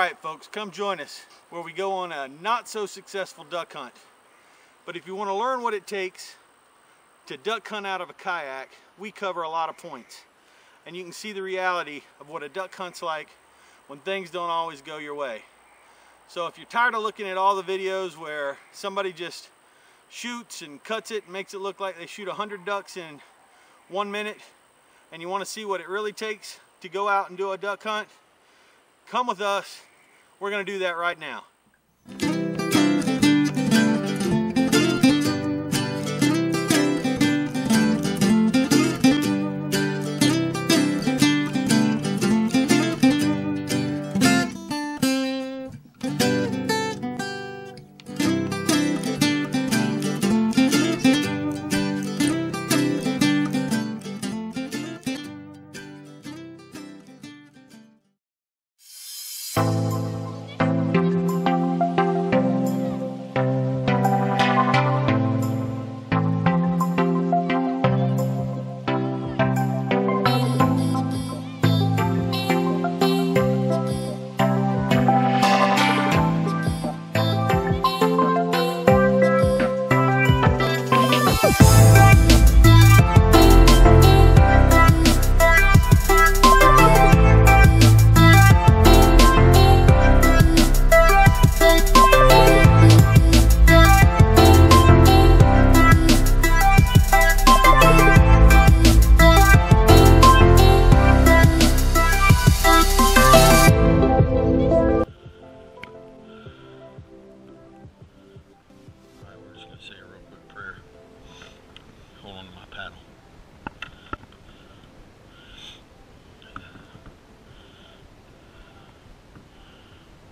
Alright folks, come join us where we go on a not so successful duck hunt. But if you want to learn what it takes to duck hunt out of a kayak, we cover a lot of points. And you can see the reality of what a duck hunt's like when things don't always go your way. So if you're tired of looking at all the videos where somebody just shoots and cuts it and makes it look like they shoot 100 ducks in 1 minute, and you want to see what it really takes to go out and do a duck hunt, come with us. We're going to do that right now.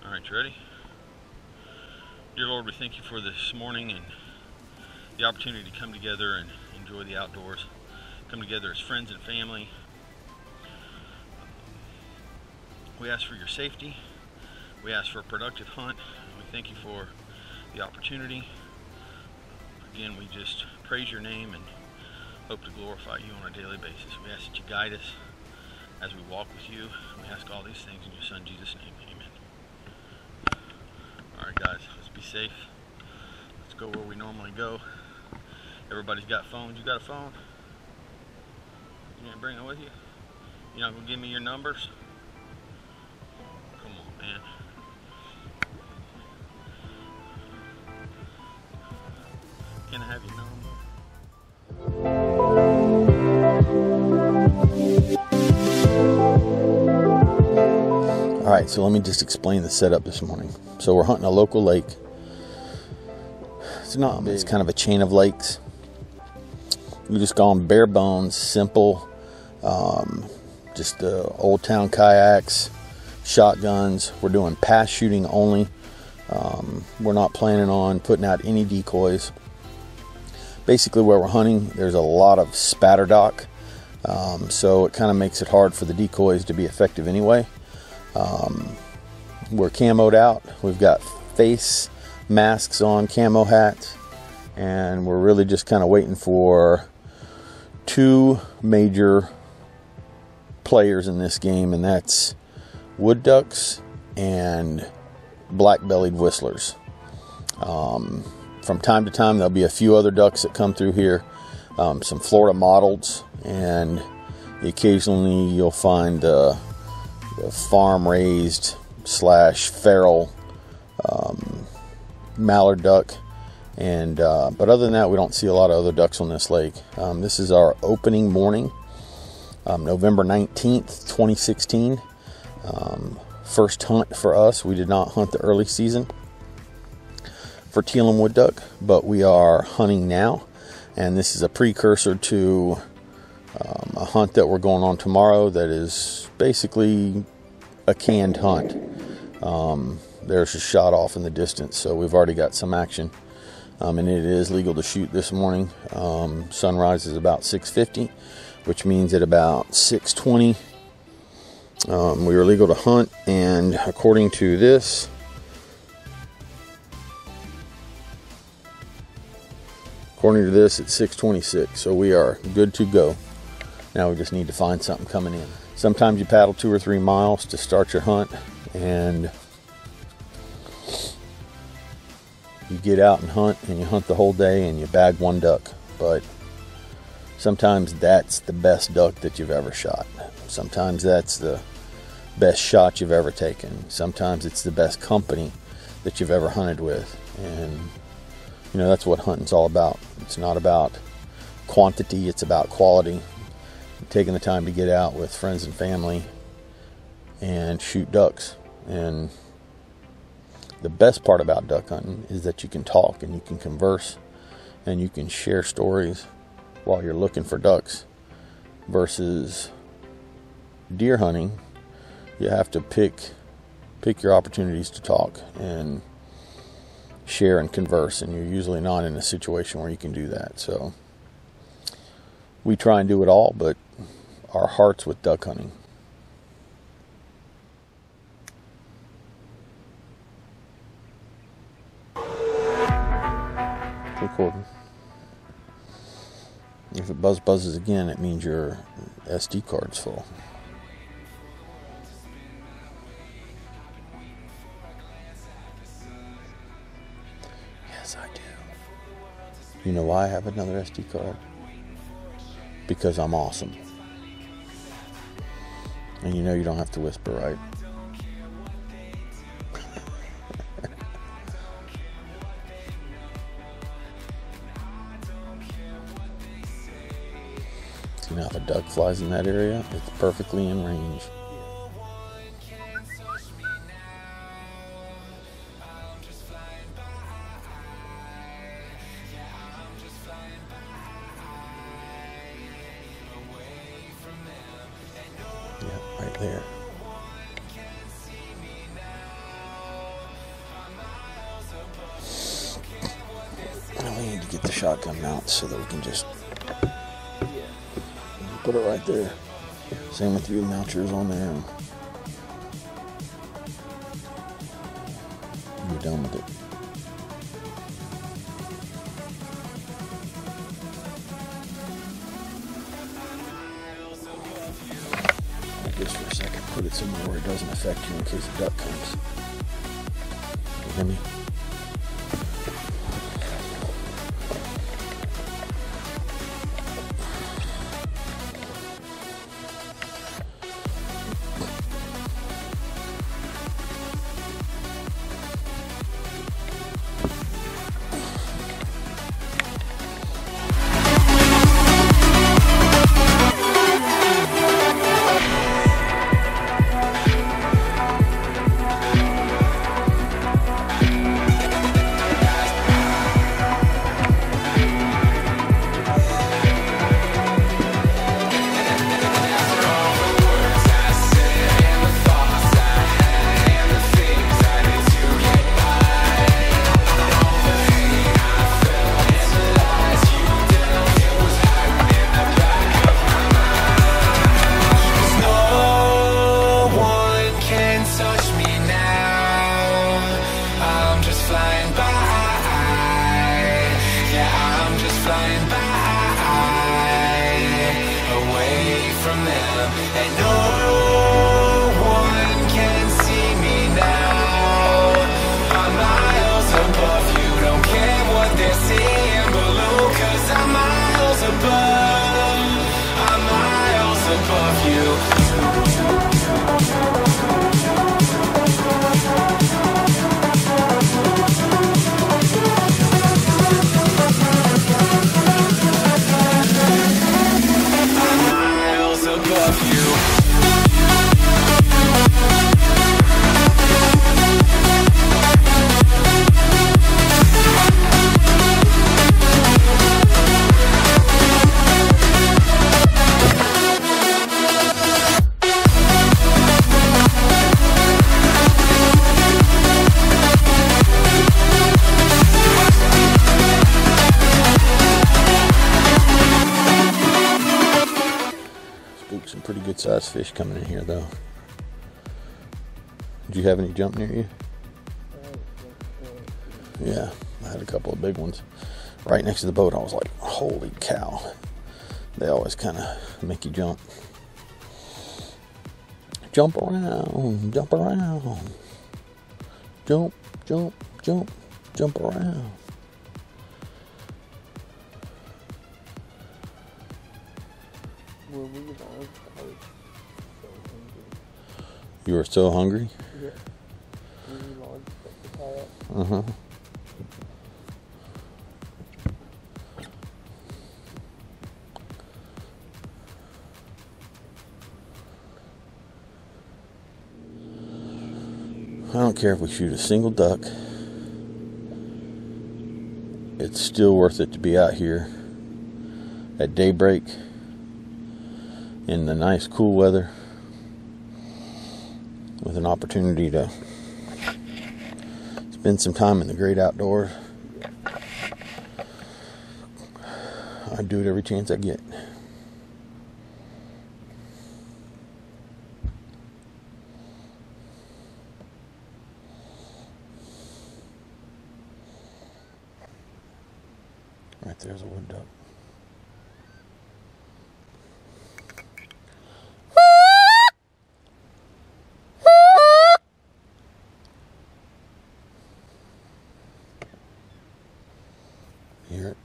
Alright, you ready? Dear Lord, we thank you for this morning and the opportunity to come together and enjoy the outdoors. Come together as friends and family. We ask for your safety. We ask for a productive hunt. We thank you for the opportunity. Again, we just praise your name and hope to glorify you on a daily basis. We ask that you guide us as we walk with you. We ask all these things in your Son Jesus' name. Amen. Alright guys, let's be safe. Let's go where we normally go. Everybody's got phones. You got a phone? You gonna bring it with you? You're not gonna give me your numbers? Come on, man. Can I have your number? Alright, so let me just explain the setup this morning. So we're hunting a local lake. It's not big. It's kind of a chain of lakes. We just call them bare bones, simple. Just Old Town Kayaks, shotguns. We're doing pass shooting only. We're not planning on putting out any decoys. Basically where we're hunting, there's a lot of spatter dock. So it kind of makes it hard for the decoys to be effective anyway. We're camoed out. We've got face masks on, camo hats, and we're really just kind of waiting for two major players in this game, and that's wood ducks and black-bellied whistlers. From time to time there'll be a few other ducks that come through here, some Florida mottleds, and occasionally you'll find the farm-raised / feral mallard duck, and but other than that, we don't see a lot of other ducks on this lake. This is our opening morning, November 19th, 2016. First hunt for us. We did not hunt the early season for teal and wood duck, but we are hunting now, and this is a precursor to a hunt that we're going on tomorrow that is basically a canned hunt. There's a shot off in the distance, so we've already got some action, and it is legal to shoot this morning. Sunrise is about 6:50, which means at about 6:20 we are legal to hunt, and according to this, it's 6:26, so we are good to go. Now we just need to find something coming in. Sometimes you paddle 2 or 3 miles to start your hunt, and you get out and you hunt the whole day and you bag one duck. But sometimes that's the best duck that you've ever shot. Sometimes that's the best shot you've ever taken. Sometimes it's the best company that you've ever hunted with. And you know, that's what hunting's all about. It's not about quantity, it's about quality. Taking the time to get out with friends and family and shoot ducks. And the best part about duck hunting is that you can talk and you can converse and you can share stories while you're looking for ducks, versus deer hunting. You have to pick your opportunities to talk and share and converse, and you're usually not in a situation where you can do that. So we try and do it all, but our heart's with duck hunting. Recording. If it buzzes again, it means your SD card's full. Yes, I do. You know why I have another SD card? Because I'm awesome. And you know you don't have to whisper, right? You know, if a duck flies in that area, it's perfectly in range. Yeah, right there. Now we need to get the shotgun mount so that we can just put it right there. Same with you, mount yours on there and you're done with it. Hold this for a second, put it somewhere where it doesn't affect you in case a duck comes. You hear me? Some pretty good sized fish coming in here though. Did you have any jump near you? Yeah, I had a couple of big ones right next to the boat. I was like, holy cow. They always kind of make you jump. Jump around, jump around. Jump, jump, jump. Jump around. When we launched, I was so hungry. You were so hungry? Yeah. When we launched the kayak. Uh-huh. I don't care if we shoot a single duck. It's still worth it to be out here at daybreak in the nice cool weather with an opportunity to spend some time in the great outdoors. I do it every chance I get. Right there's a wood duck. Hear it?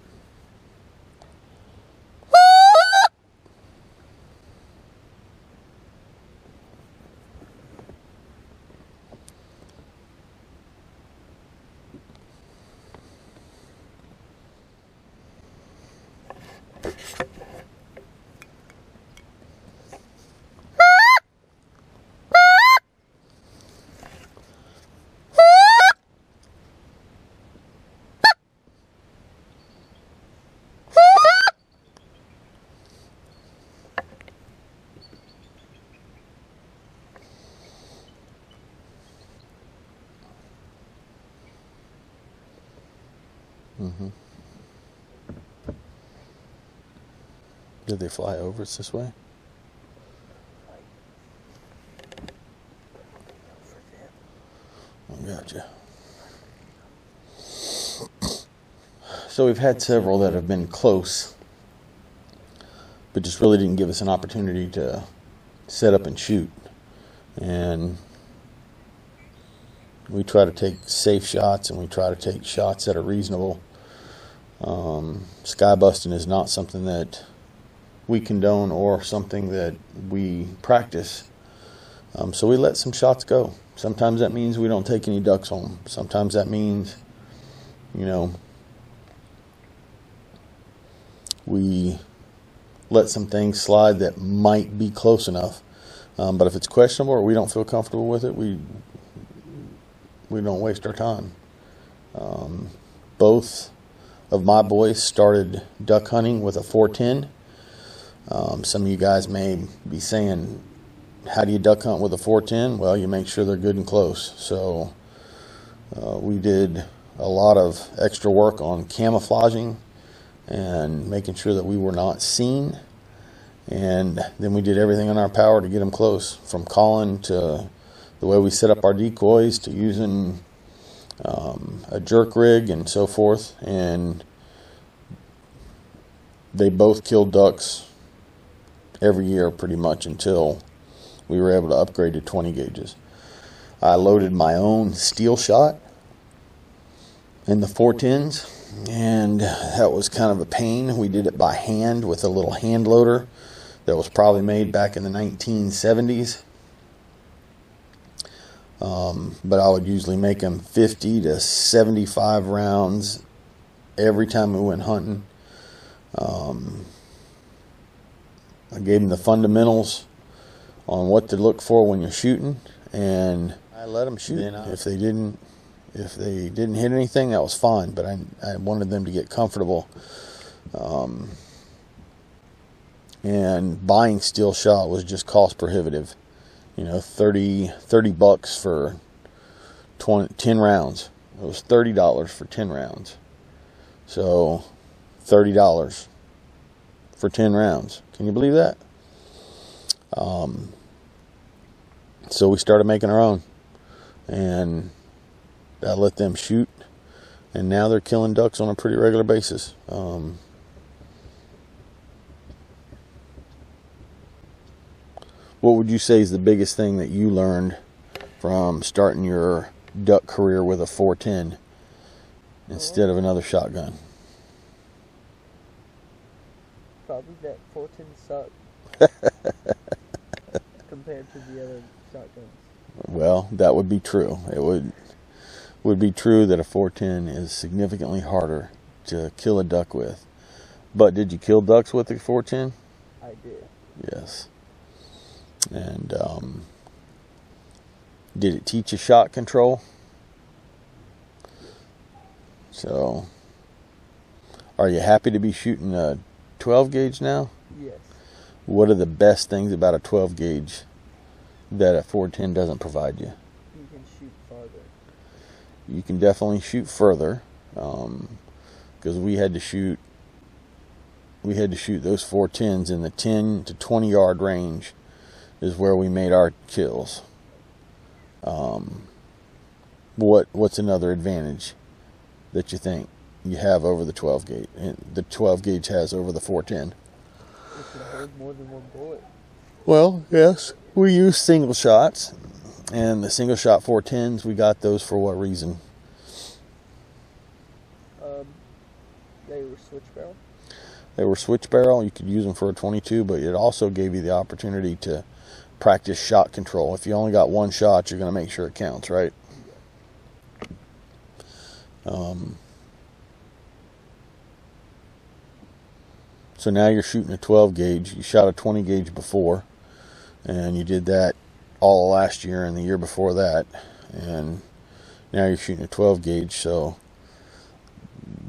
Mm-hmm. Did they fly over us this way? I gotcha. So we've had several that have been close, but just really didn't give us an opportunity to set up and shoot. And we try to take safe shots, and we try to take shots that are reasonable. Sky busting is not something that we condone or something that we practice. So we let some shots go. Sometimes that means we don't take any ducks home. Sometimes that means, you know, we let some things slide that might be close enough. But if it's questionable or we don't feel comfortable with it, we don't waste our time. Both of my boys started duck hunting with a 410. Some of you guys may be saying, how do you duck hunt with a 410? Well, you make sure they're good and close. So we did a lot of extra work on camouflaging and making sure that we were not seen. And then we did everything in our power to get them close, from calling to the way we set up our decoys to using a jerk rig and so forth. And they both killed ducks every year pretty much until we were able to upgrade to 20 gauges. I loaded my own steel shot in the 410s, and that was kind of a pain. We did it by hand with a little hand loader that was probably made back in the 1970s. But I would usually make them 50 to 75 rounds every time we went hunting. I gave them the fundamentals on what to look for when you're shooting, and I let them shoot. If they didn't hit anything, that was fine, but I wanted them to get comfortable. And buying steel shot was just cost prohibitive. You know, 30 bucks for 10 rounds. It was $30 for 10 rounds. So $30 for 10 rounds. Can you believe that? So we started making our own, and I let them shoot, and now they're killing ducks on a pretty regular basis. What would you say is the biggest thing that you learned from starting your duck career with a 410? instead of another shotgun. Probably that 410 sucked compared to the other shotguns. Well, that would be true. It would be true that a 410 is significantly harder to kill a duck with. But did you kill ducks with a 410? I did. Yes. And did it teach you shot control? So, are you happy to be shooting a 12 gauge now? Yes. What are the best things about a 12 gauge that a 410 doesn't provide you? You can shoot farther. You can definitely shoot further, because we had to shoot those 410s in the 10 to 20 yard range is where we made our kills. What's another advantage that you think you have over the 12 gauge? The 12 gauge has over the 410. It can hold more than one bullet. Well, yes, we use single shots, and the single shot 410s, we got those for what reason? They were switch barrel. They were switch barrel. You could use them for a 22, but it also gave you the opportunity to practice shot control. If you only got one shot, you're going to make sure it counts, right? So now you're shooting a 12 gauge. You shot a 20 gauge before, and you did that all last year and the year before that, and now you're shooting a 12 gauge. So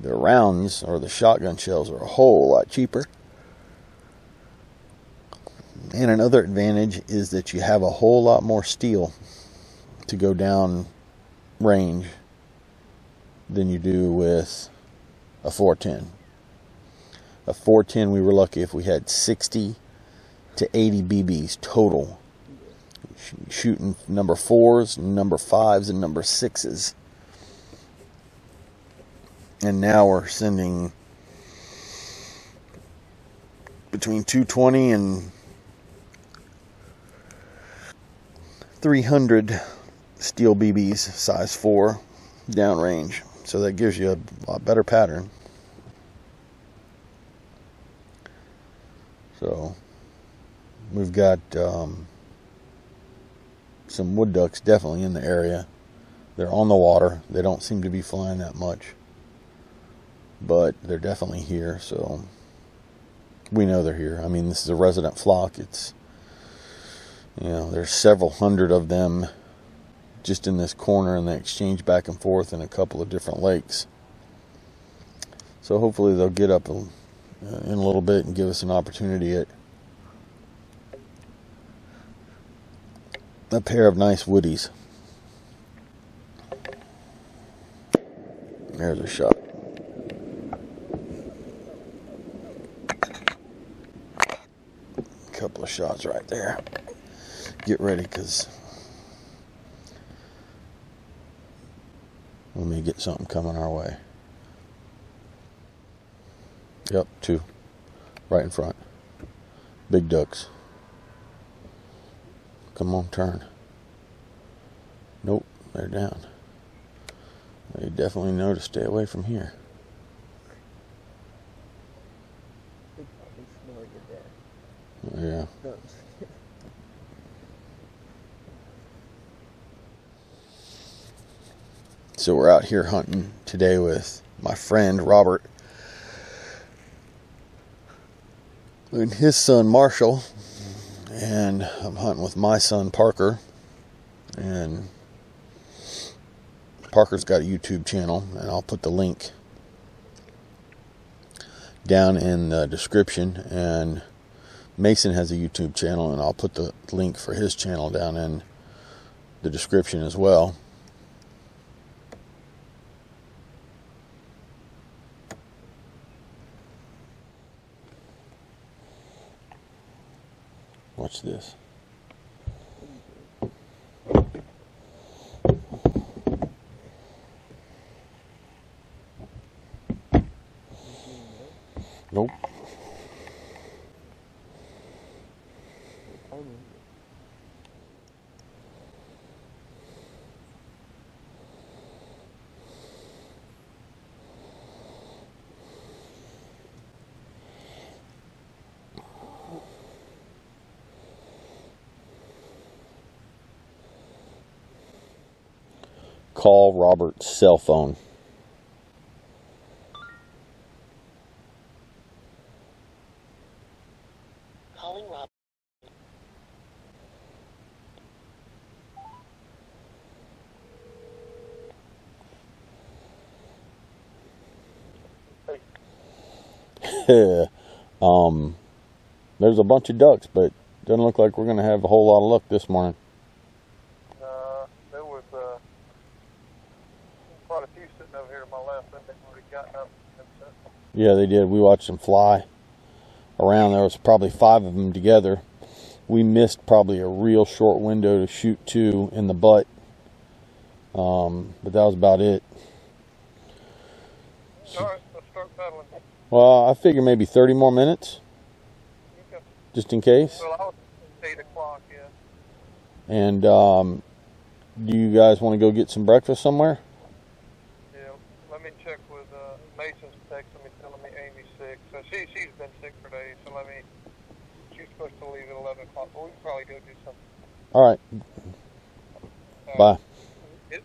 the rounds or the shotgun shells are a whole lot cheaper. And another advantage is that you have a whole lot more steel to go down range than you do with a 410. A 410, we were lucky if we had 60 to 80 BBs total. Shooting number 4s, number 5s, and number 6s. And now we're sending between 220 and 300 steel BBs, size 4, downrange. So that gives you a lot better pattern. So we've got some wood ducks definitely in the area. They're on the water. They don't seem to be flying that much, but they're definitely here. So we know they're here. I mean, this is a resident flock. It's, you know, there's several hundred of them just in this corner, and they exchange back and forth in a couple of different lakes. So hopefully they'll get up in a little bit and give us an opportunity at a pair of nice woodies. There's a shot. Couple of shots right there. Get ready, because we may get something coming our way. Yep, 2 right in front. Big ducks. Come on, turn. Nope, they're down. They definitely know to stay away from here. They probably smell your dad. Yeah. No. So we're out here hunting today with my friend Robert and his son Marshall, and I'm hunting with my son Parker. And Parker's got a YouTube channel, and I'll put the link down in the description. And Mason has a YouTube channel, and I'll put the link for his channel down in the description as well. Watch this. Nope. call Robert's cell phone. Calling Robert. There's a bunch of ducks, but doesn't look like we're going to have a whole lot of luck this morning. There was quite a few sitting over here to my left. I think they've already gotten up. Yeah, they did. We watched them fly around. There was probably 5 of them together. We missed probably a real short window to shoot 2 in the butt. But that was about it. All right, let's start paddling. Well, I figure maybe 30 more minutes, Okay. just in case. Well, I was 8 o'clock, yeah. And do you guys want to go get some breakfast somewhere? Yeah, let me check with Mason's texting me telling me Amy's sick. So she's been sick for days, so she's supposed to leave at 11 o'clock, but we can probably go do something. All right. Bye. It,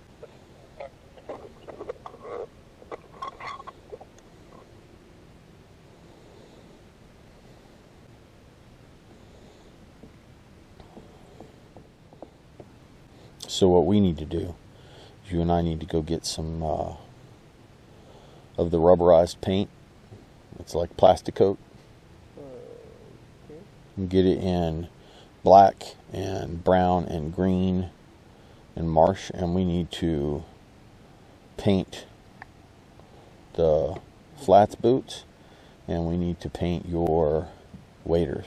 So what we need to do is you and I need to go get some of the rubberized paint. It's like plastic coat. Okay. And get it in black and brown and green and marsh, and we need to paint the flats boots, and we need to paint your waders.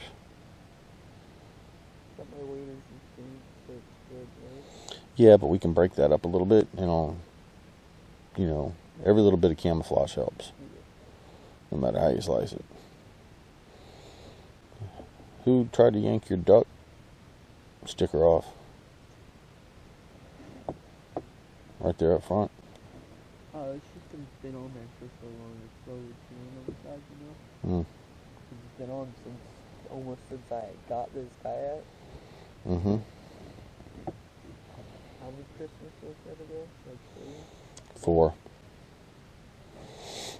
Got my waders and things, so it's good, right? Yeah, but we can break that up a little bit, you know, every little bit of camouflage helps, no matter how you slice it. Who tried to yank your duck sticker off? Right there up front. It's just been on there for so long, it's slowly peeling over the side, you know? Mm. It's been on almost since I got this kayak. Mm-hmm. How many Christmas was that ago? Like 4.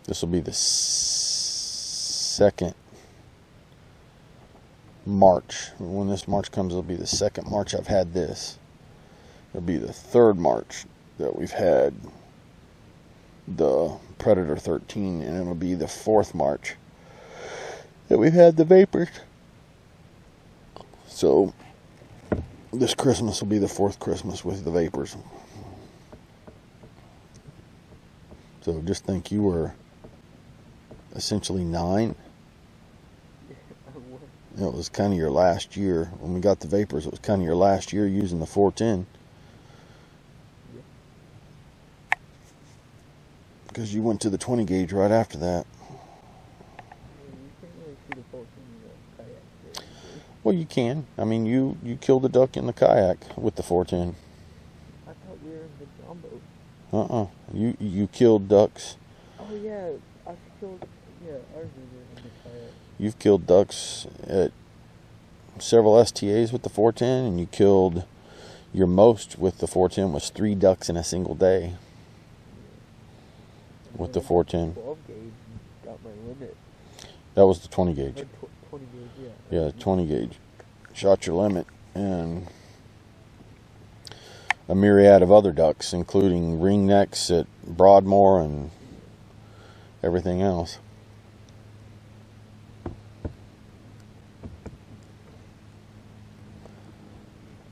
This will be the second March. When this March comes, it'll be the second March I've had this. It'll be the 3rd March that we've had the Predator 13, and it'll be the 4th March that we've had the Vapors. So this Christmas will be the 4th Christmas with the Vapors. So just think you were essentially 9. It was kind of your last year. When we got the Vapors, it was kind of your last year using the 410. Because you went to the 20 gauge right after that. Well, you can. I mean, you killed a duck in the kayak with the 410. I thought we were in the jumbo. You killed ducks. Oh yeah, I killed. Yeah, ours is in the kayak. You've killed ducks at several STAs with the 410, and you killed your most with the 410 was 3 ducks in a single day. With the 410. 12 gauge got my limit. That was the 20 gauge. 20 gauge, yeah. Yeah, 20 gauge. Shot your limit, and a myriad of other ducks, including ringnecks at Broadmoor and everything else.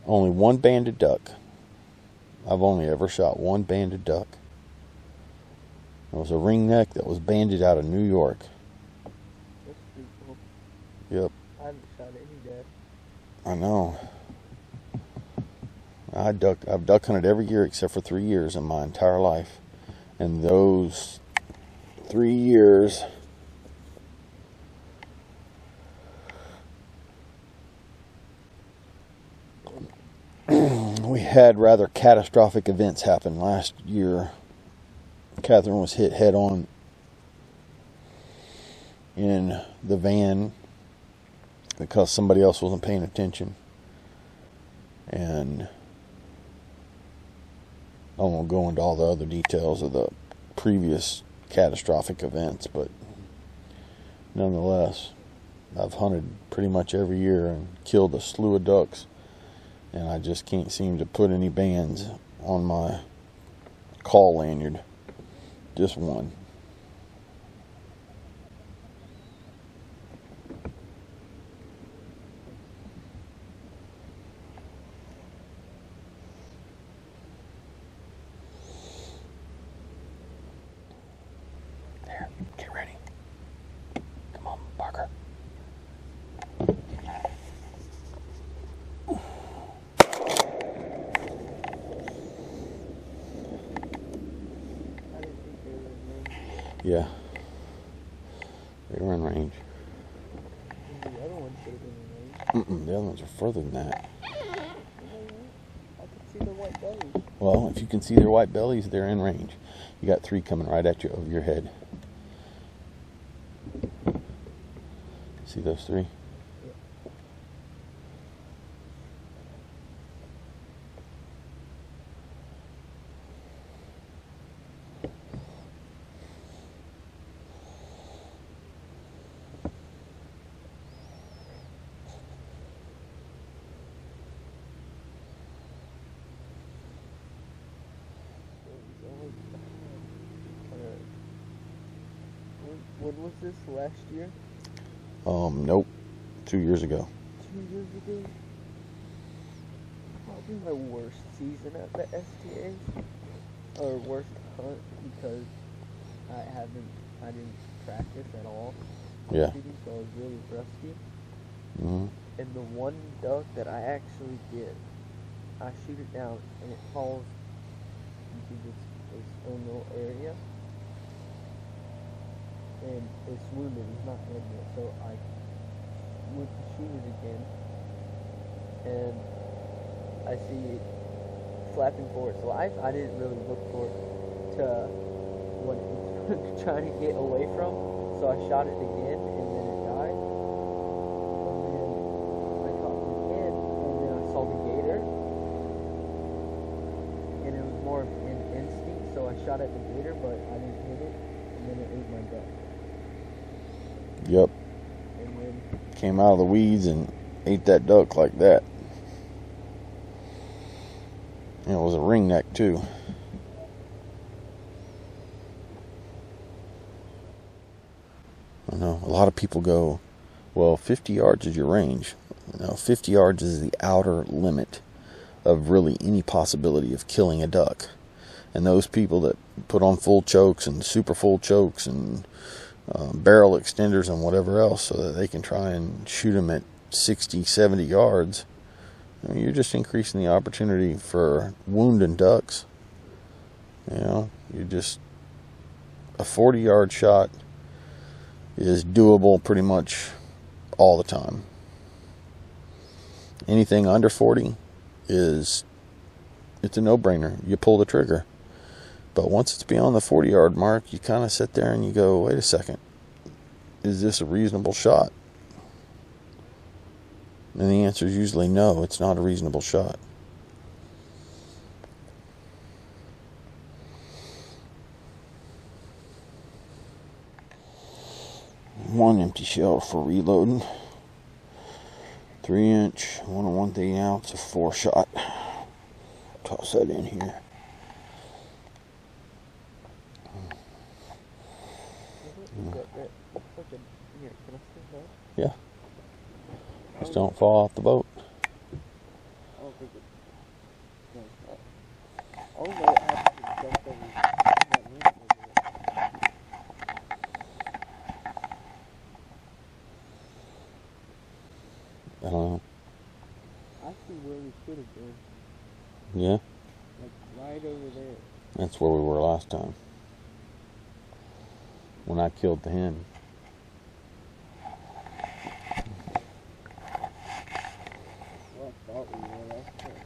Only one banded duck. I've only ever shot one banded duck. It was a ringneck that was banded out of New York. That's pretty cool. Yep. I haven't shot any death. I know. I've duck hunted every year except for 3 years in my entire life. And those 3 years, we had rather catastrophic events happen. Last year, Catherine was hit head on in the van because somebody else wasn't paying attention. And I won't go into all the other details of the previous catastrophic events, but nonetheless, I've hunted pretty much every year and killed a slew of ducks, and I just can't seem to put any bands on my call lanyard. Just one. There, get ready. Come on, Parker. Yeah, they were in range. The other ones should have been in range. The other ones are further than that. I could see the white bellies. Well, if you can see their white bellies, they're in range. You got 3 coming right at you over your head. See those 3? When was this, last year? Nope. 2 years ago. 2 years ago? Probably my worst season at the STAs. Or worst hunt, because I didn't practice at all. Yeah. Shooting, so I was really rusty. Mm-hmm. And the one duck that I actually get, I shoot it down and it falls into this own little area. And it's wounded, it's not dead yet, so I went to shoot it again, and I see it flapping forward. So I didn't really look for it to what it was trying to get away from, so I shot it again, and then it died, and then I caught it again, and then I saw the gator, and it was more of an instinct, so I shot at the gator, but I didn't hit it, and then it ate my duck. Yep. And then Came out of the weeds and ate that duck like that. And it was a ringneck too. I know a lot of people go, well, 50 yards is your range. No, 50 yards is the outer limit of really any possibility of killing a duck. And those people that put on full chokes and super full chokes and barrel extenders and whatever else so that they can try and shoot them at 60, 70 yards, I mean, you're just increasing the opportunity for wounding ducks. You know, you just, a 40-yard shot is doable pretty much all the time. Anything under 40 it's a no-brainer. You pull the trigger. But once it's beyond the 40-yard mark, you kind of sit there and you go, wait a second, is this a reasonable shot? And the answer is usually no, it's not a reasonable shot. One empty shell for reloading. 3-inch, 1 1/8 ounce of 4-shot. Toss that in here. Yeah. Just don't fall off the boat. I don't think it. No. I don't know what happened to the duck that ran over it. I don't know. I see where we should have been. Yeah? Like right over there. That's where we were last time. When I killed the hen. Well, I thought we were last time.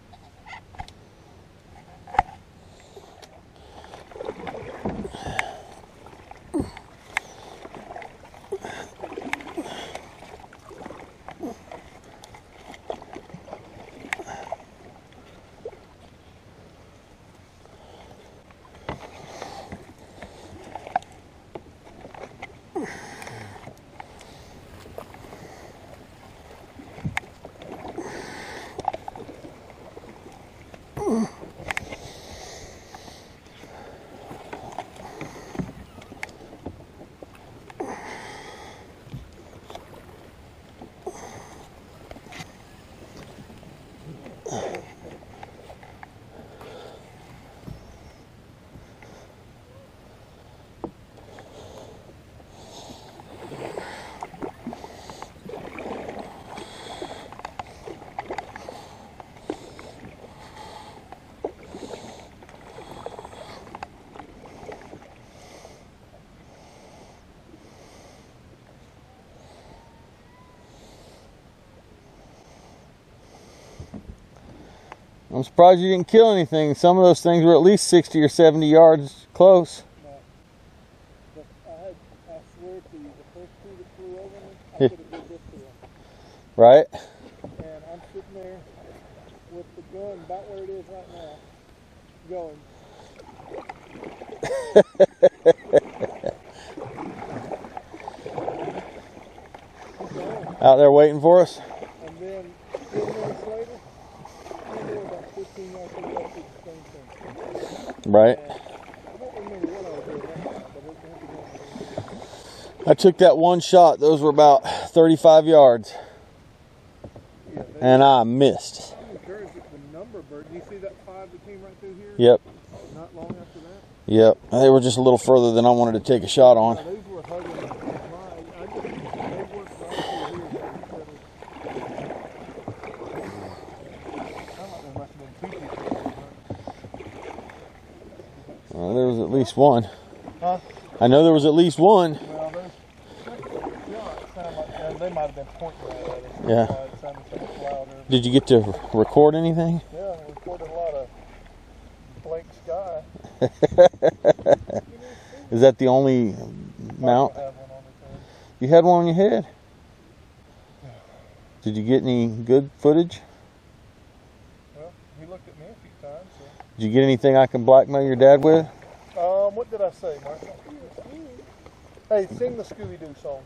I'm surprised you didn't kill anything. Some of those things were at least 60 or 70 yards close. No. But I swear to you, the first two that flew over me, I could have did this to them. Right? And I'm sitting there with the gun about where it is right now, going. Out there waiting for us? And then 10 minutes later, we were about 15 yards away to the same thing. Right. And I don't remember what I was doing that time, but it had to go. I took that one shot. Those were about 35 yards. Yeah, And I missed. I'm encouraged at the number bird. Do you see that 5 that came right through here? Yep. Not long after that? Yep. They were just a little further than I wanted to take a shot on. Yeah, those were hugging they worked right through here. There must have been 2 people. Well, there was at least one. Huh? I know there was at least one. Well, those shots sound like they might have been pointing at us. Yeah. It sounded so much louder. Did you get to record anything? Yeah, we recorded a lot of Blake Sky. Is that the only mount? I have one on his head. You had one on your head? Did you get any good footage? Well, he looked at me a few times. So. Did you get anything I can blackmail your dad with? What did I say, Marshall? Hey, sing the Scooby-Doo song.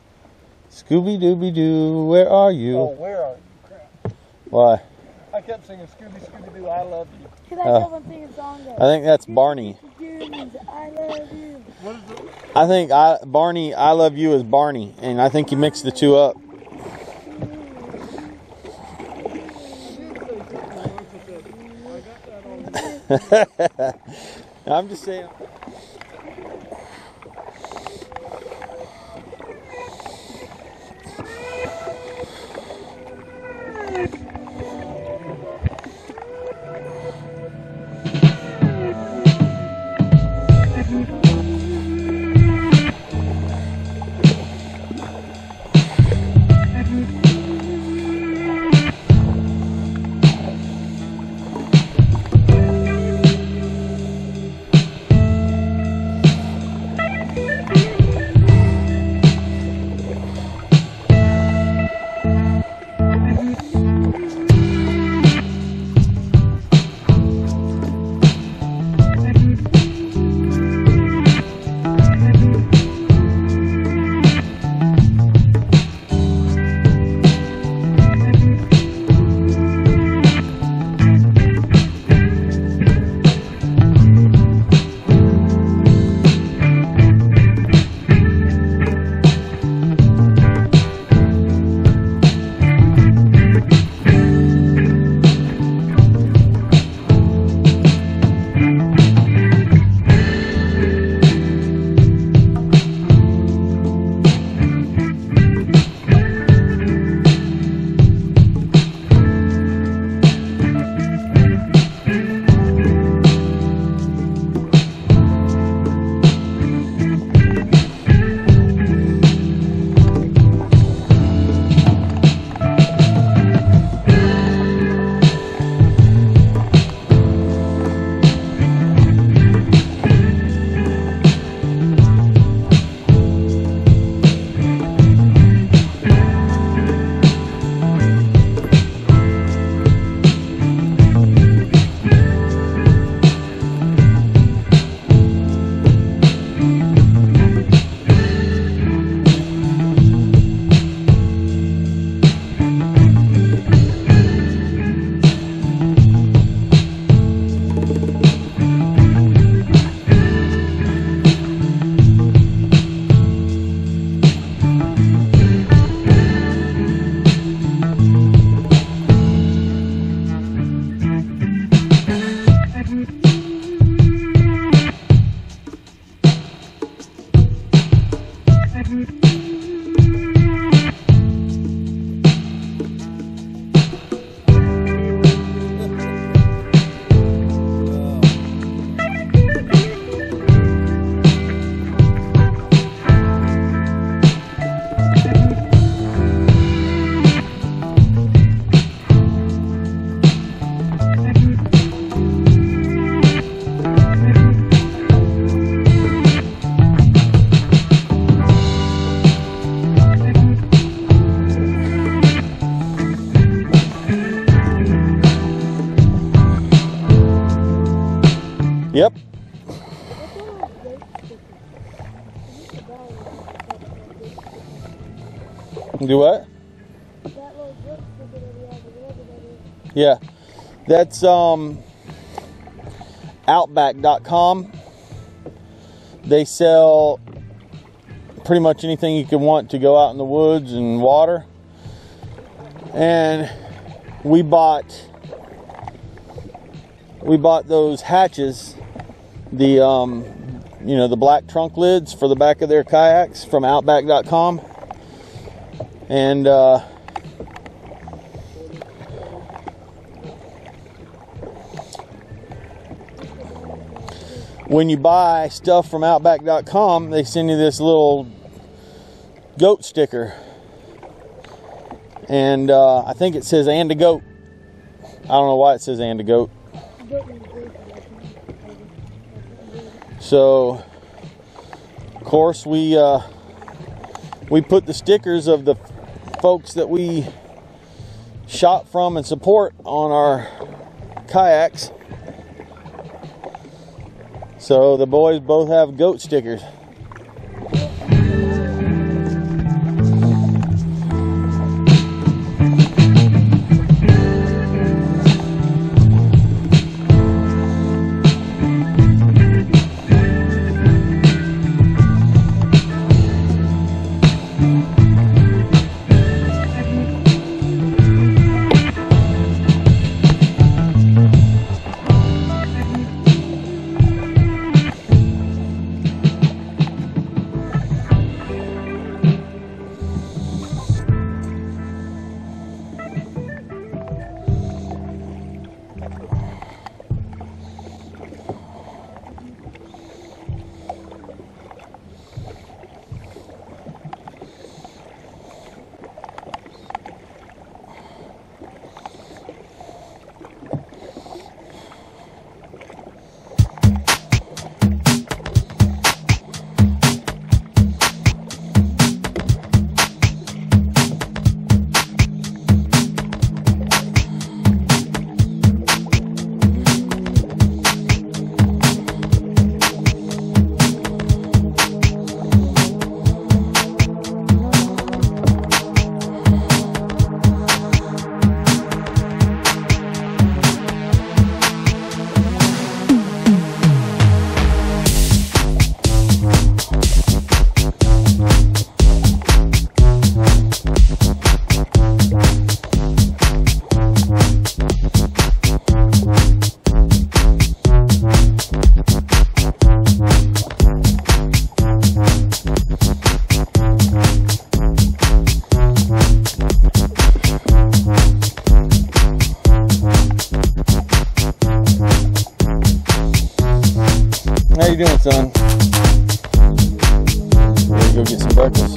Scooby-Dooby-Doo, where are you? Oh, where are you? Crap. Why? I kept singing Scooby-Doo, I love you. Because I kept on singing songs. I think that's Barney. I love you. What is it? I think Barney, I love you is Barney, and I think you mixed the two up. I'm just saying. Yep. Do what? Yeah. That's Outback.com. They sell pretty much anything you could want to go out in the woods and water. And we bought those hatches, the you know, the black trunk lids for the back of their kayaks from Outback.com. And when you buy stuff from Outback.com, they send you this little goat sticker. And I think it says "and a goat." I don't know why it says "and a goat." So, of course, we put the stickers of the folks that we shop from and support on our kayaks. So the boys both have goat stickers. How you doing, son? Ready to go get some breakfast?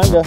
Kinda.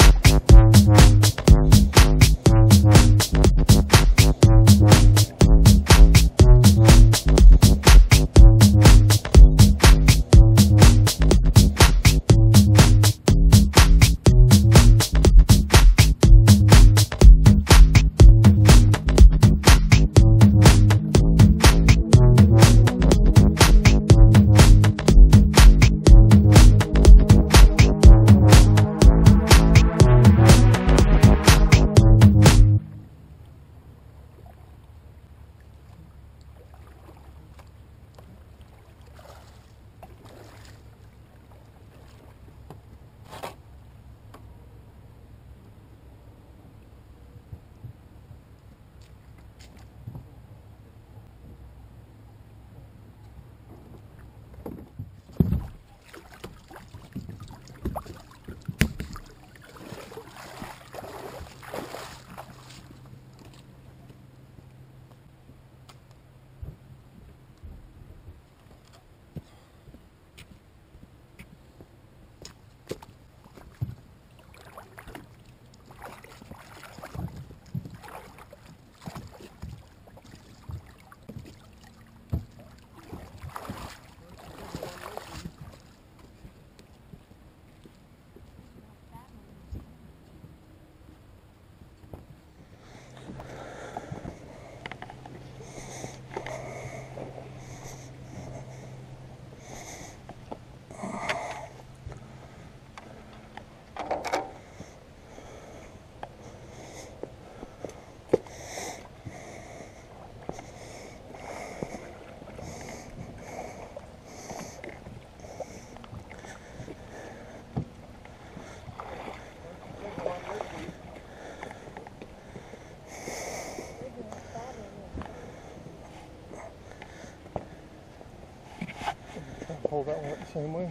Hold that one up the same way.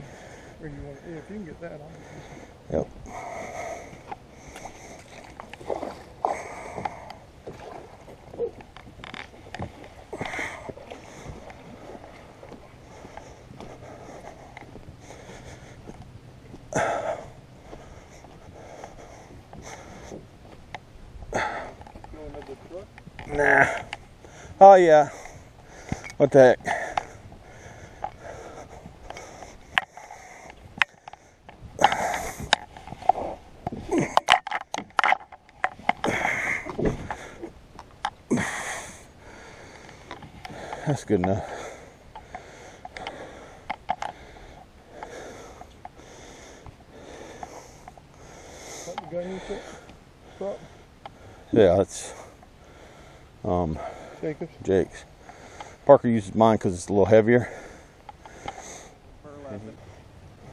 Or you want, yeah, if you can get that on. Yep. Nah. Oh yeah. What the heck? That's good enough. What the gun you took? Prop? Yeah, that's Jacobs? Jake's. Parker uses mine because it's a little heavier.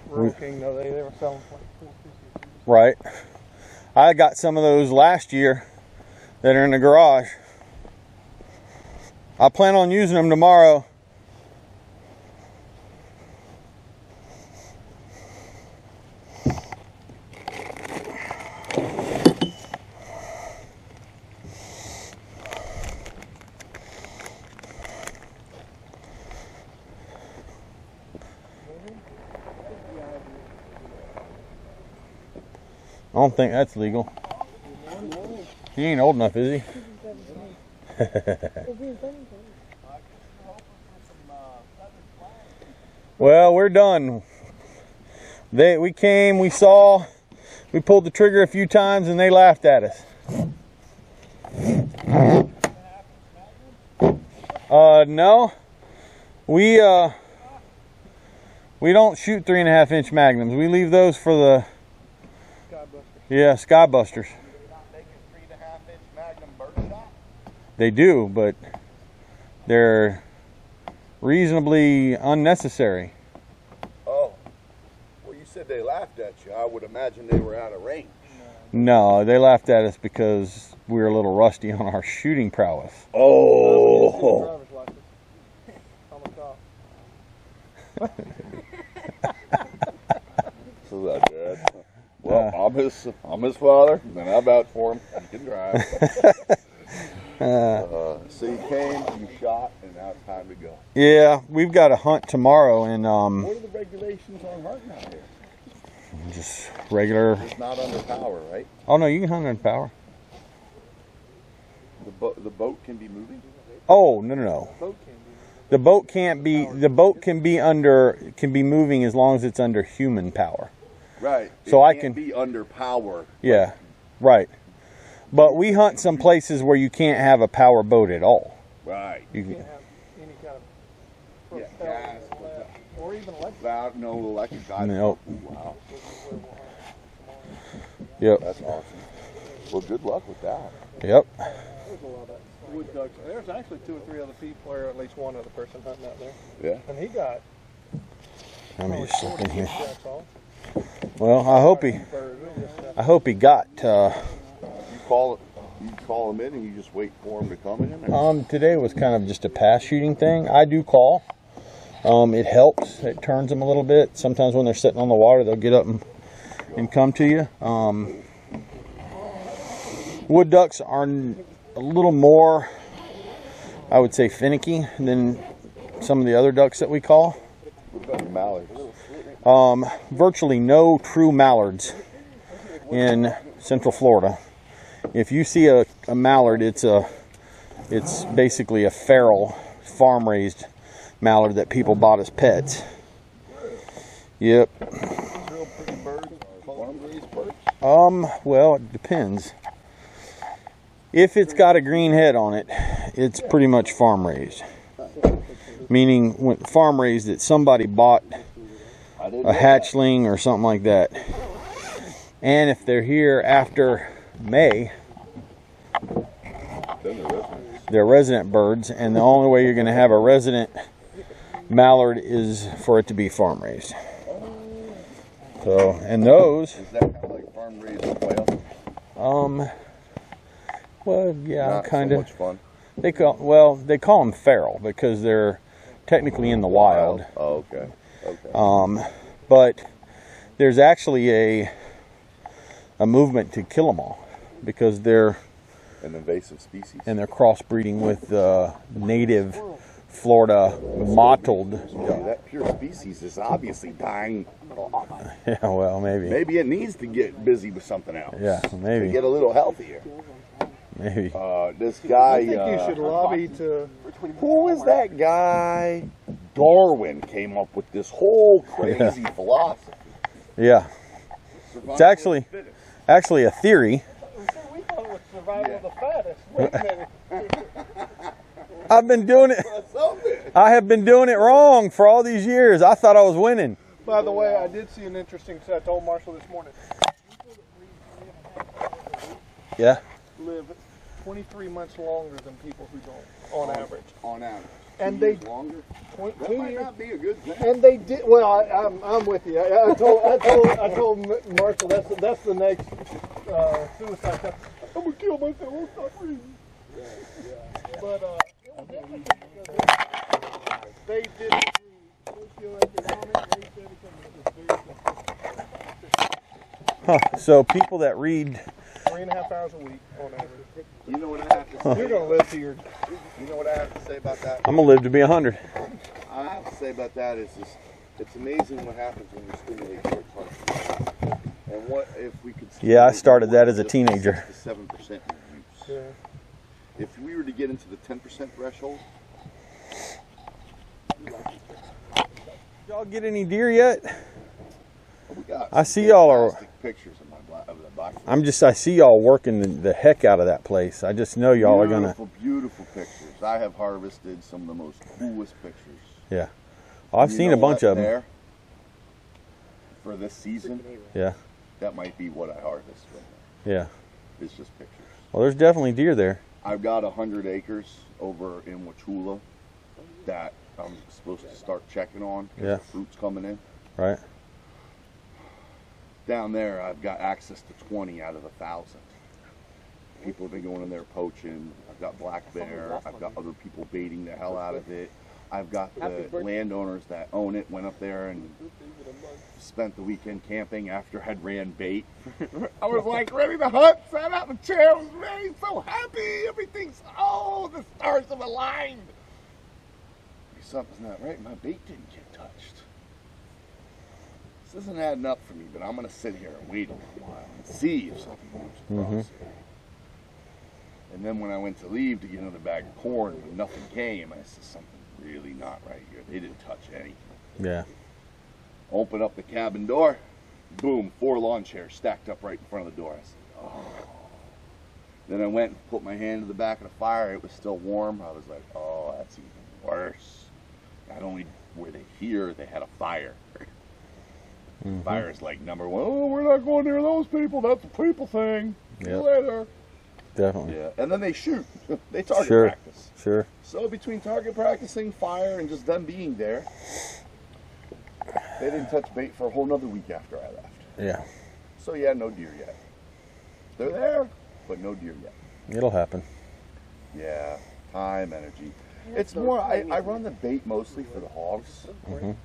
Rural King, though, they were selling for like $4.50. Right. I got some of those last year that are in the garage. I plan on using them tomorrow. I don't think that's legal. He ain't old enough, is he? Well, we're done. We came, we saw, we pulled the trigger a few times and they laughed at us. No. We don't shoot 3.5 inch magnums. We leave those for the Skybusters. They do, but they're reasonably unnecessary. Oh, well, you said they laughed at you. I would imagine they were out of range. No, they laughed at us because we were a little rusty on our shooting prowess. Oh. So that Dad. Well, I'm his father, and I vouch for him. He can drive. So you came, you shot, and now it's time to go. Yeah, we've got a hunt tomorrow, and what are the regulations on hunting out here? Just regular. It's not under power, right? Oh no, you can hunt under power. The boat can be moving? Oh no. The boat can't be. The boat can be moving as long as it's under human power. Right. So it I can't be under power. Yeah, right. But we hunt some places where you can't have a power boat at all. Right. You can't have any kind of gas, or even electric. No electric. Nope. Wow. Yep. That's awesome. Well, good luck with that. Yep. There's a lot of wood ducks. There's actually 2 or 3 other people, or at least one other person hunting out there. Yeah. And he got. Let me just slip in here. That's all. Well, I hope he got. You call him in and you just wait for him to come in. Today was kind of just a pass shooting thing. I do call. It helps. It turns them a little bit. Sometimes when they're sitting on the water, they'll get up and come to you. Wood ducks are a little more, I would say, finicky than some of the other ducks that we call. What about the mallards? Virtually no true mallards in Central Florida. If you see a mallard, it's basically a feral, farm-raised mallard that people bought as pets. Yep. Real pretty birds, farm-raised birds? Well, it depends. If it's got a green head on it, it's pretty much farm-raised. Meaning, when farm-raised, that somebody bought a hatchling or something like that. And if they're here after May, they're resident birds, and the only way you're going to have a resident mallard is for it to be farm raised. So, and those. Is that kind of like farm raised quail? Well, yeah, Not kind so of. much fun. They call them feral because they're technically in the wild. Oh, okay. Okay. But there's actually a movement to kill them all because they're an invasive species. And they're crossbreeding with native Florida mottled. That pure species is obviously dying. Yeah, well, maybe. Maybe it needs to get busy with something else. Yeah, maybe. To get a little healthier. Maybe. This guy. I think you should lobby to. Who is that guy? Darwin came up with this whole crazy philosophy. Yeah. It's actually a theory. We thought it was survival of the fattest. Wait a minute. I've been doing it. I have been doing it wrong for all these years. I thought I was winning. By the way, I did see an interesting set. I told Marshall this morning. Yeah. Live 23 months longer than people who don't, on average. On average. And they longer. 22 That might years. not be a good thing. And they did. Well, I'm with you. I told Marshall that's the next suicide. I'm gonna kill myself. I'll stop reading. But it was interesting because they did socioeconomic. They said it was very Huh. So people that read 3.5 hours a week on average. You know what I have to say? You're gonna live to your. You know what I have to say about that? I'm gonna live to be 100. I have to say about that is just, it's amazing what happens when you stimulate your heart. And what if we could? Yeah, I started that as a teenager. 6 to 7% use. Yeah. If we were to get into the 10% threshold. Y'all get any deer yet? We got I see y'all are. fantastic pictures of the black. I see y'all working the heck out of that place. I just know y'all are gonna. Beautiful pictures. I have harvested some of the most coolest pictures. Yeah. Oh, I've seen a bunch of them. There, for this season. Yeah. That might be what I harvest from there. Yeah. It's just pictures. Well, there's definitely deer there. I've got 100 acres over in Wauchula that I'm supposed to start checking on because Yeah. the fruit's coming in. Right. Down there, I've got access to 20 out of 1,000. People have been going in there poaching. I've got black bear. I've got other people baiting the hell out of it. I've got the landowners that own it went up there and spent the weekend camping after I'd ran bait. I was like ready to hunt, sat out in the chair, I was ready, so happy, everything's, oh, the stars have aligned. Something's not right, my bait didn't get touched. this isn't adding up for me, but I'm going to sit here and wait a little while and see if something moves across here. And then when I went to leave to get another bag of corn, when nothing came, I said, something really not right here. They didn't touch anything. Yeah. Open up the cabin door, boom, 4 lawn chairs stacked up right in front of the door. I said, oh. Then I went and put my hand to the back of the fire. It was still warm. I was like, oh, that's even worse. Not only were they here, they had a fire. Fire is like number one. Oh, we're not going near those people. That's a people thing. See you later. Definitely. Yeah, and then they shoot. They target practice. Sure. So between target practicing, fire, and just them being there, they didn't touch bait for a whole nother week after I left. Yeah. So yeah, no deer yet. They're there, but no deer yet. It'll happen. Yeah, time, energy. It's more, I run the bait mostly for the hogs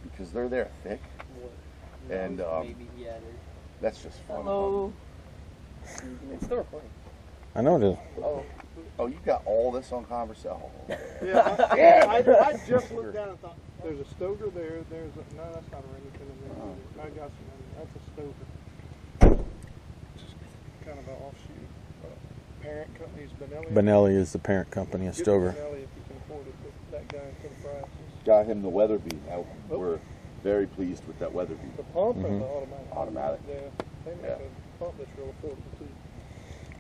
because they're there thick. And that's just fun. Hello. It's still recording. I know it is. Oh, you got all this on conversation? Yeah, I just looked down and thought, there's a stoker there. There's a, no, that's not a Remington in there. I got some. That's a stoker. Just kind of an offshoot. Parent company's Benelli. Benelli is the parent company of Stover. Benelli, if you can afford it, but that guy can price. Got him the Weatherby. Now we're very pleased with that Weatherby. The pump or the automatic? Automatic. Yeah, they make a pump that's real affordable too.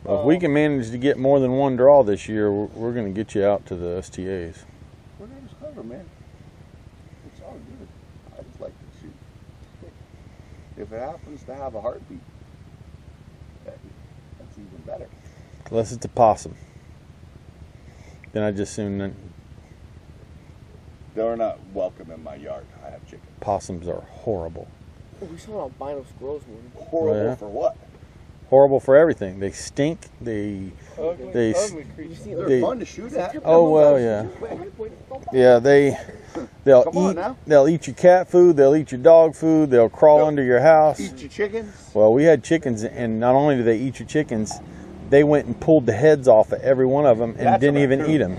Well, if we can manage to get more than one draw this year, we're going to get you out to the STAs. Whatever's cover, man. It's all good. I just like to shoot. If it happens to have a heartbeat, that's even better. Unless it's a possum. Then I just assume They're not welcome in my yard. I have chickens. possums are horrible. Oh, we saw albino squirrels one. Horrible for what? Horrible for everything. They stink. Ugly creatures. They're fun to shoot at. Oh well, yeah. Yeah, they'll eat your cat food. They'll eat your dog food. They'll crawl under your house. Eat your chickens. Well, we had chickens, and not only do they eat your chickens, they went and pulled the heads off of every one of them and didn't even eat them.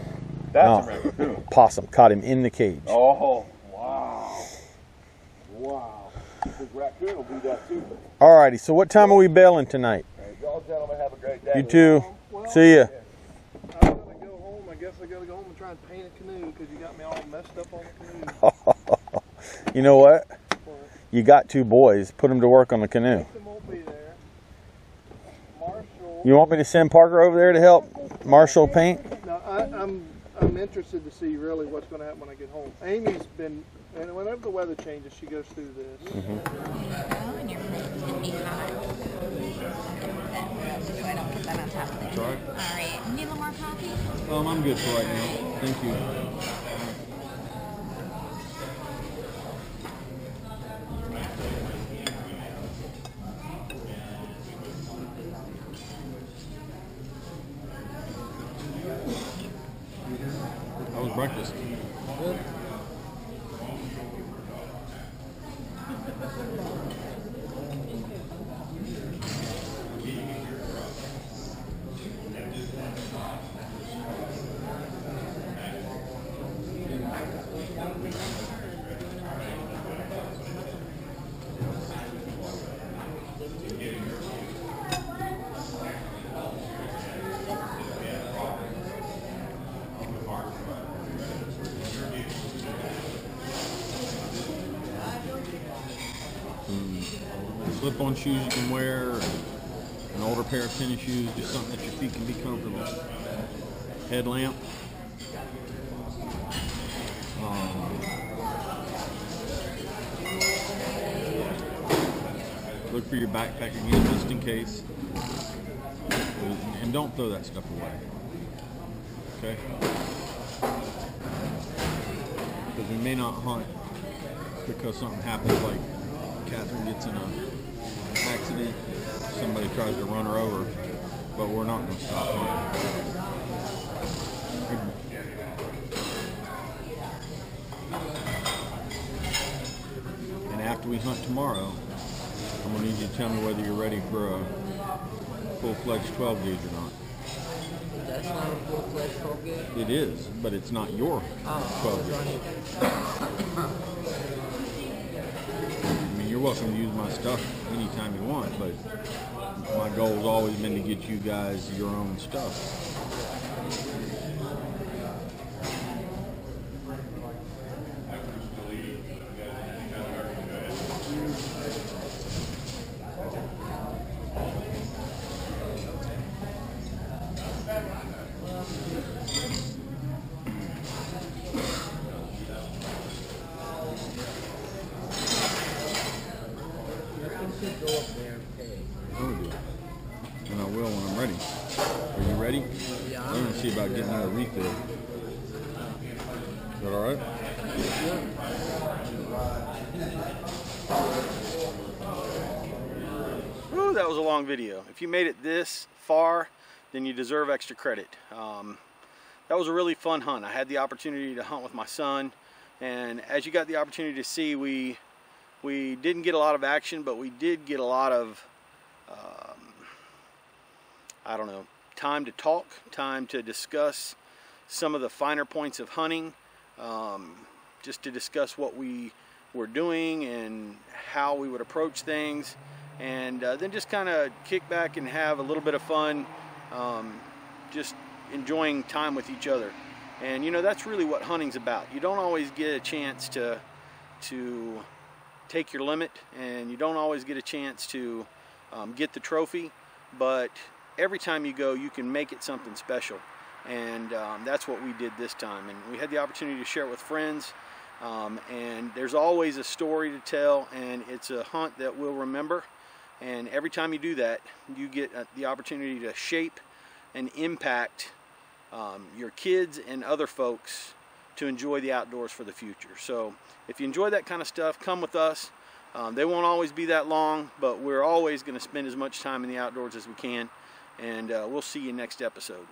That's a raccoon. Possum caught him in the cage. Oh, wow. Wow. This raccoon will do that too. Alrighty, so what time are we bailing tonight? Y'all gentlemen have a great day. You too. See ya. I'm going to go home. I guess I got to go home and try and paint a canoe because you got me all messed up on the canoe. You know what? You got 2 boys. Put them to work on the canoe. Won't be there. Marshall. You want me to send Parker over there to help Marshall paint? No, I'm interested to see really what's going to happen when I get home. Amy's been, and whenever the weather changes, she goes through this. And you're pretty hot. So I don't put that on top of it. That's all right. All right. Need a little more coffee? I'm good for right now. Thank you. How was breakfast? Good. Slip-on shoes you can wear, an older pair of tennis shoes, just something that your feet can be comfortable. Headlamp. Look for your backpack again, just in case. And don't throw that stuff away. Okay? Because we may not hunt because something happens, like Catherine gets in an accident, somebody tries to run her over, but we're not going to stop hunting. And after we hunt tomorrow, I'm going to need you to tell me whether you're ready for a full-fledged 12 gauge or not. That's not a full-fledged 12 gauge? It is, but it's not your 12 gauge. I mean, you're you're welcome to use my stuff anytime you want, but my goal has always been to get you guys your own stuff. And I will when I'm ready. Are you ready? Yeah. I'm gonna see about getting out of refill. Is that alright? Woo, that was a long video. If you made it this far, then you deserve extra credit. That was a really fun hunt. I had the opportunity to hunt with my son, and as you got the opportunity to see, we didn't get a lot of action, but we did get a lot of I don't know, time to talk, time to discuss some of the finer points of hunting, just to discuss what we were doing and how we would approach things, and then just kind of kick back and have a little bit of fun, just enjoying time with each other. And you know, that's really what hunting's about. You don't always get a chance to take your limit, and you don't always get a chance to get the trophy, but every time you go, you can make it something special. And that's what we did this time. And we had the opportunity to share it with friends. And there's always a story to tell, and it's a hunt that we'll remember. And every time you do that, you get the opportunity to shape and impact your kids and other folks to enjoy the outdoors for the future. So if you enjoy that kind of stuff, come with us. They won't always be that long, but we're always going to spend as much time in the outdoors as we can. And we'll see you next episode.